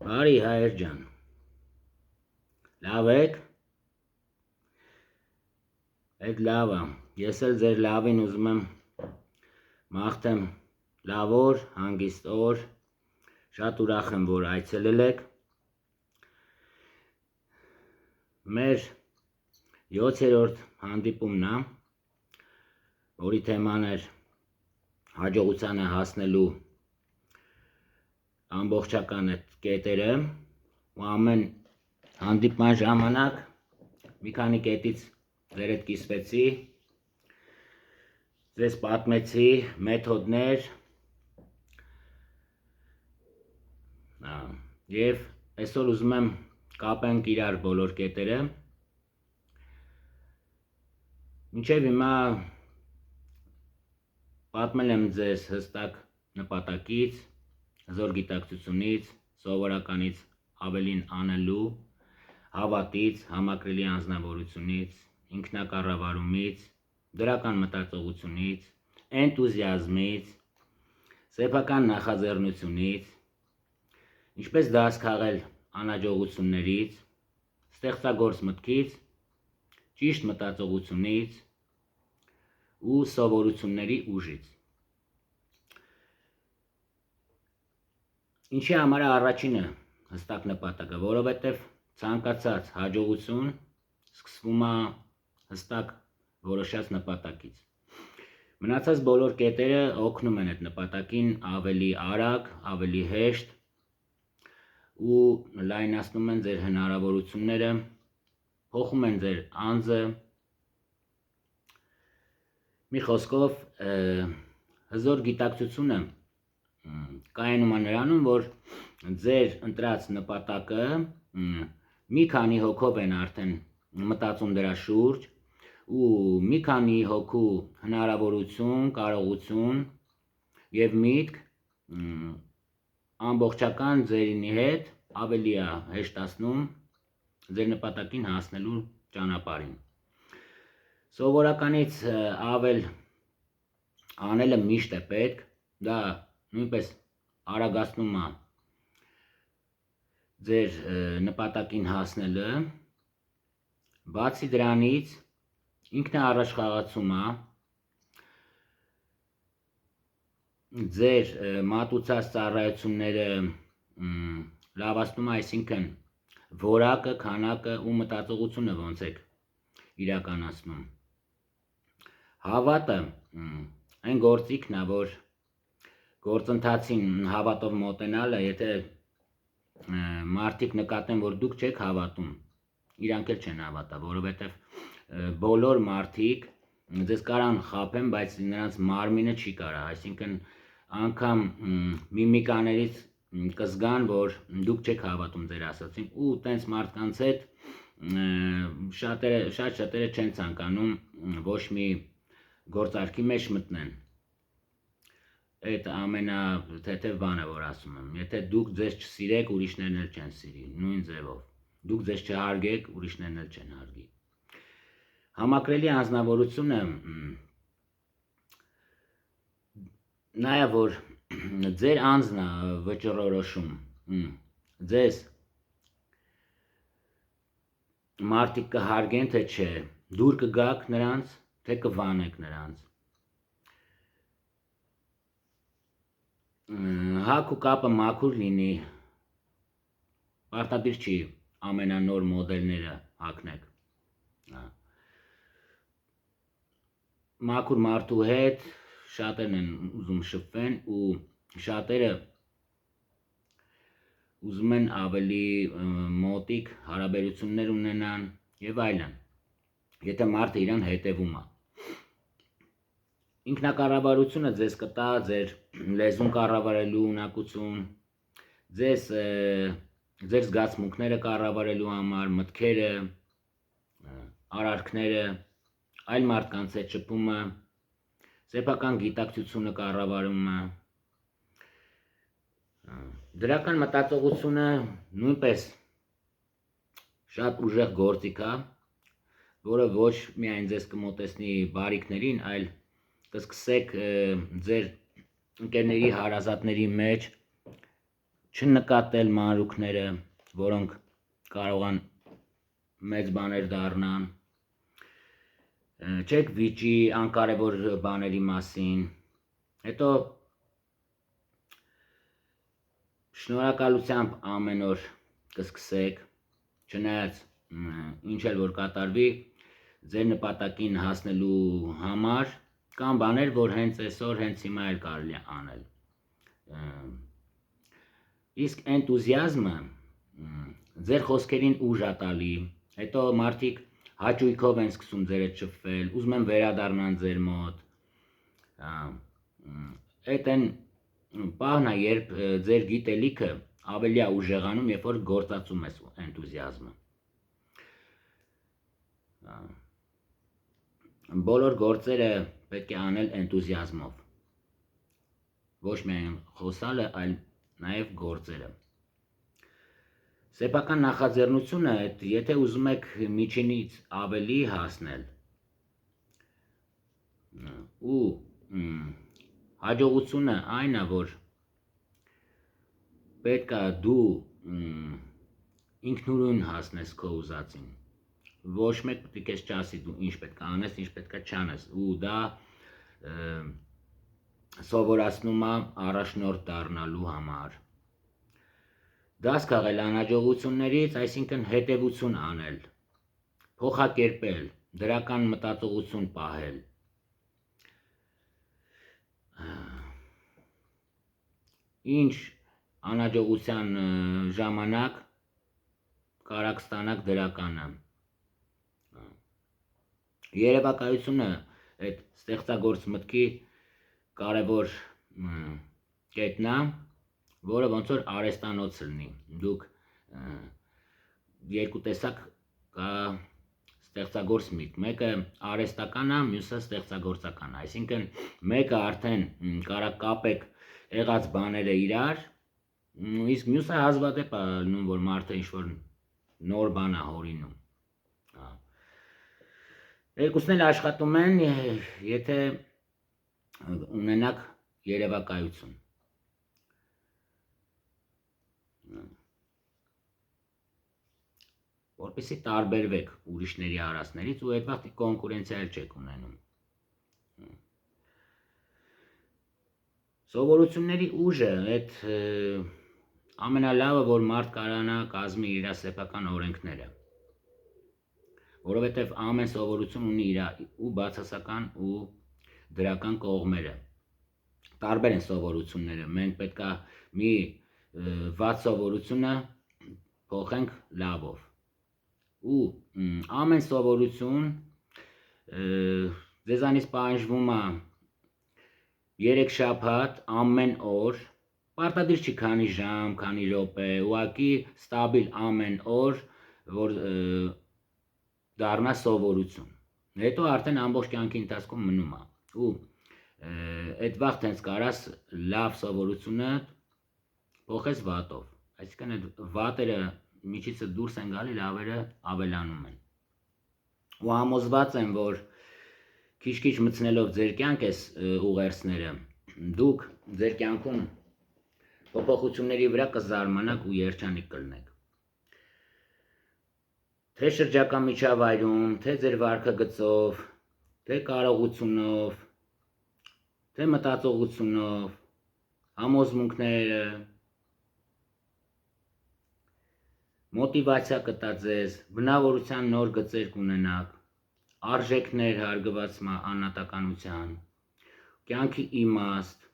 Բարի հայր ջան, լավ եք, էդ լավ է, ես էլ ձեր լավին ուզում եմ մաղթեմ լավ օր, հանգիստ օր, շատ ուրախ եմ, որ այցելել եք, մեր 7-րդ հանդիպումն է, որի թեման էր հաջողությանը հասնելու ամբողջական այդ կետերը ու ամեն հանդիպման ժամանակ մի քանի կետից ձեր հետ կիսվեցի, ձեզ պատմեցի մեթոդներ և այսօր ուզում եմ կապենք իրար բոլոր կետերը, մինչև հիմա պատմել եմ ձեզ հստակ նպատակից, հզոր գիտակցությունից, սովորականից ավելին անելու, հավատից, համակրելի անձնավորությունից, ինքնակառավարումից, դրական մտածողությունից, էնտուզիազմից, սեփական նախաձեռնությունից, ինչպես դաս քաղել անհաջողություններից, ստեղծագործ մտքից, ճիշտ մտածողությունից ու սովորությունների ուժից։ Ինչի համար է առաջինը հստակ նպատակը, որովհետև ցանկացած հաջողություն սկսվում է հստակ որոշած նպատակից։ Մնացած բոլոր կետերը օգնում են այդ նպատակին ավելի արագ, ավելի հեշտ ու լայնացնում են ձեր հնարավորությունները, փոխում են ձեր անձը։ Մի խոսքով, հզոր գիտակցությունը կայանում է նրանում, որ ձեր ընտրած նպատակը մի քանի հոգով են արդեն մտածում դրա շուրջ ու մի քանի հոգու հնարավորություն, կարողություն և միտք ամբողջական ձերինի հետ ավելի է հեշտացնում ձեր նպատակին հասնելու ճանապարհին։ Սովորականից ավել անելը միշտ է պետք, դա նույնպես արագացնում է ձեր նպատակին հասնելը, բացի դրանից ինքնաառաջխաղացումը ձեր մատուցած ծառայությունները լավացնում է, այսինքն որակը, քանակը ու մտածողությունը ոնց եք իրականացնում։ Հավատը այն գործիքն է, որ գործընթացին հավատով մոտենալը, եթե մարդիկ նկատեն, որ դուք չեք հավատում, իրանք էլ չեն հավատա, որովհետև բոլոր մարդիկ ձեզ կարան խաբեն, բայց նրանց մարմինը չի կարա, այսինքն անգամ միմիկաներից կզգան, որ դուք չեք հավատում ձեր ասածին ու տենց մարդկանց հետ շատ շատերը չեն ցանկանում ոչ մի գործարքի մեջ մտնեն։ Այդ ամենաթեթև բանը, որ ասում եմ, եթե դուք ձեզ չսիրեք, ուրիշներն էլ չեն սիրի, նույն ձևով, դուք ձեզ չհարգեք, ուրիշներն էլ չեն հարգի։ Համակրելի անձնավորությունը նաև որ ձեր անձն է վճռորոշում, ձեզ մարդիկ կհարգեն, թե չէ, դուր կգաք նրանց, թե կվանեք նրանց։ Հաք ու կապը մաքուր լինի, պարտադիր չի ամենանոր մոդելները հագնեք։ Մաքուր մարդու հետ շատերն են ուզում շփվեն ու շատերը ուզում են ավելի մոտիկ հարաբերություններ ունենան և այլն, եթե մարդը իրան հետևում է։ Ինքնակառավարությունը ձեզ կտա ձեր լեզուն կառավարելու ունակություն, ձեզ ձեր զգացմունքները կառավարելու համար, մտքերը, արարքները, այլ մարդկանց հետ շփումը, սեփական գիտակցությունը կառավարումը, դրական մտածողությունը նույնպես շատ ուժեղ գործիք է, որը ոչ միայն ձեզ կմոտեցնի բարիքներին, այլ կսկսեք ձեր ընկերների հարազատների մեջ չնկատել մանրուքները, որոնք կարող են մեծ բաներ դառնան, չեք վիճի անկարևոր բաների մասին, հետո շնորհակալությամբ ամեն օր կսկսեք, չնայած ինչ էլ որ կատարվի, ձեր նպատակին հասնելու համար կան բաներ, որ հենց այսօր, հենց հիմա էլ կարելի է անել։ Իսկ էնտուզիազմը ձեր խոսքերին ուժ է տալի, հետո մարդիկ հաճույքով են սկսում ձեր հետ շփվել, ուզում են վերադառնան ձեր մոտ։ Այդ այն պահն է, երբ ձեր գիտելիքը ավելի է ուժեղանում, երբ որ գործածում ես էնտուզիազմը։ Բոլոր գործերը պետք է անել էնտուզիազմով, ոչ միայն խոսալը, այլ նաև գործերը։ Սեփական նախաձեռնությունը, եթե ուզում եք միջինից ավելի հասնել ու հաջողությունը այն է, որ պետք է դու ինքնուրույն հասնես քո ուզածին, ոչ մեկ պետք է քեզ չասի դու ինչ պետք է անես, ինչ պետք է չանես, ու դա սովորացնում է առաջնորդ դառնալու համար։ Դաս քաղել անհաջողություններից, այսինքն հետևություն անել, փոխակերպել, դրական մտածողություն պահել։ Ինչ անհաջողության ժամանակ կարաք ստանաք դրականը։ Երևակայությունը այդ ստեղծագործ մտքի կարևոր կետն է, որը ոնց որ արհեստանոց լինի։ Դուք երկու տեսակ կա ստեղծագործ միտք, մեկը արհեստական է, մյուսը ստեղծագործական է, այսինքն մեկը արդեն կարա կապեք եղած բաները իրար, իսկ մյուսը հազվադեպ է լինում, որ մարդը ինչ-որ նոր բան է հորինում։ Երկուսն էլ աշխատում են, եթե ունենաք երևակայություն։ Որպեսզի տարբերվեք ուրիշների արածներից ու այդ վաղ կոնկուրենցիա էլ չեք ունենում։ Սովորությունների ուժը, այդ ամենալավը, որ մարդ կարանա կազմի իր սեփական օրենքները, որովհետև ամեն սովորություն ունի իր ու բացասական ու դրական կողմերը։ Տարբեր են սովորությունները, մենք պետք է մի վատ սովորությունը փոխենք լավով։ Ու ամեն սովորություն ձեզանից պահանջվում է 3 շաբաթ ամեն օր, պարտադիր չի քանի ժամ, քանի րոպե, ուղղակի ստաբիլ ամեն օր, որ դառնա սովորություն։ Հետո արդեն ամբողջ կյանքի ընթացքում մնում է։ Ու այդ վաղ հենց կարաս լավ սովորությունը փոխես վատով։ Այսինքն այդ վատերը միջիցը դուրս են գալի, լավերը ավելանում են։ Ու համոզված եմ, որ քիչ-քիչ մտցնելով ձեր կյանք այս ուղերձները, դուք ձեր կյանքում փոփոխությունների վրա կզարմանաք ու երջանիկ կլինեք։ Թե շրջակա միջավայրում, թե ձեր վարքագծով, թե կարողությունով, թե մտածողությունով, համոզմունքները, մոտիվացիա կտա ձեզ, բնավորության նոր գծեր կունենաք, արժեքներ հարգված անհատականության, կյանքի իմաստ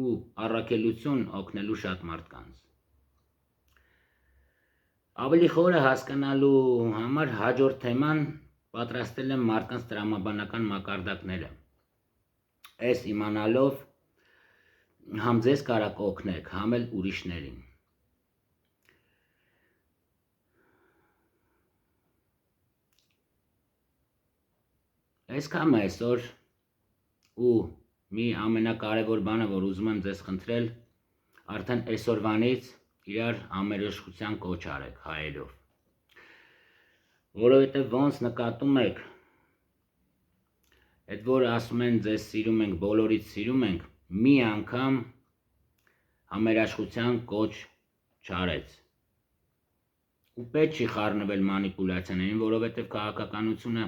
ու առաքելություն օգնելու շատ մարդկանց։ Ավելի խորը հասկանալու համար հաջորդ թեման պատրաստել եմ մարդկանց տրամաբանական մակարդակները։ Այս իմանալով համ ձեզ կարաք օգնեք, համ էլ ուրիշներին։ Այսքան է այսօր ու մի ամենակարևոր բանը, որ ուզում եմ ձեզ խնդրել, արդեն այսօրվանից իրար համերաշխության կոչ արեք հայերով, որովհետև ոնց նկատում եք, այդ որ ասում են ձեզ սիրում ենք, բոլորից սիրում ենք, մի անգամ համերաշխության կոչ չարեց։ Ու պետք չի խառնվել մանիպուլյացիաներին, որովհետև քաղաքականությունը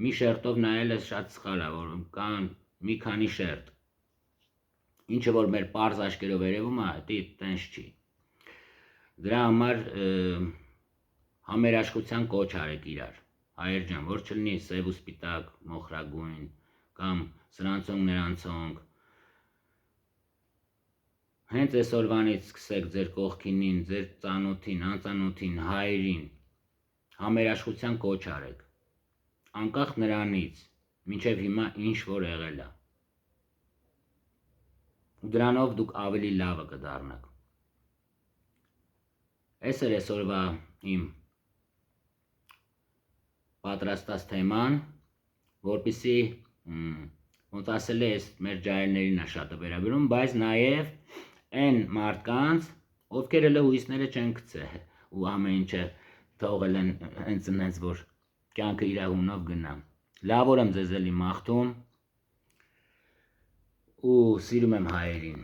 մի շերտով նայելը շատ սխալ է, որ կան մի քանի շերտ։ Ինչը որ մեր պարզ աչքերով երևում է, դա տենց չի։ Դրա համար համերաշխության կոչ արեք իրար, հայեր ջան, որ չլինի սև ու սպիտակ, մոխրագույն կամ սրանցոնք նրանցոնք։ Հենց այսօրվանից սկսեք ձեր կողքինին, ձեր ծանոթին, անծանոթին, հայրին համերաշխության կոչ արեք, անկախ նրանից, մինչև հիմա ինչ որ եղել է։ Ու դրանով դուք ավելի լավը կդառնաք։ Այս էր այսօրվա իմ պատրաստած թեման, որպեսզի ոնց ասել է, մեր ջահելներին է շատը վերաբերում, բայց նաև այն մարդկանց, ովքեր հələ հույսները չեն գցել ու ամեն ինչը թողել են հենց որ կյանքը իր հունով գնա։ Լավ օր եմ ձեզ էլի մաղթում ու սիրում եմ հայերին։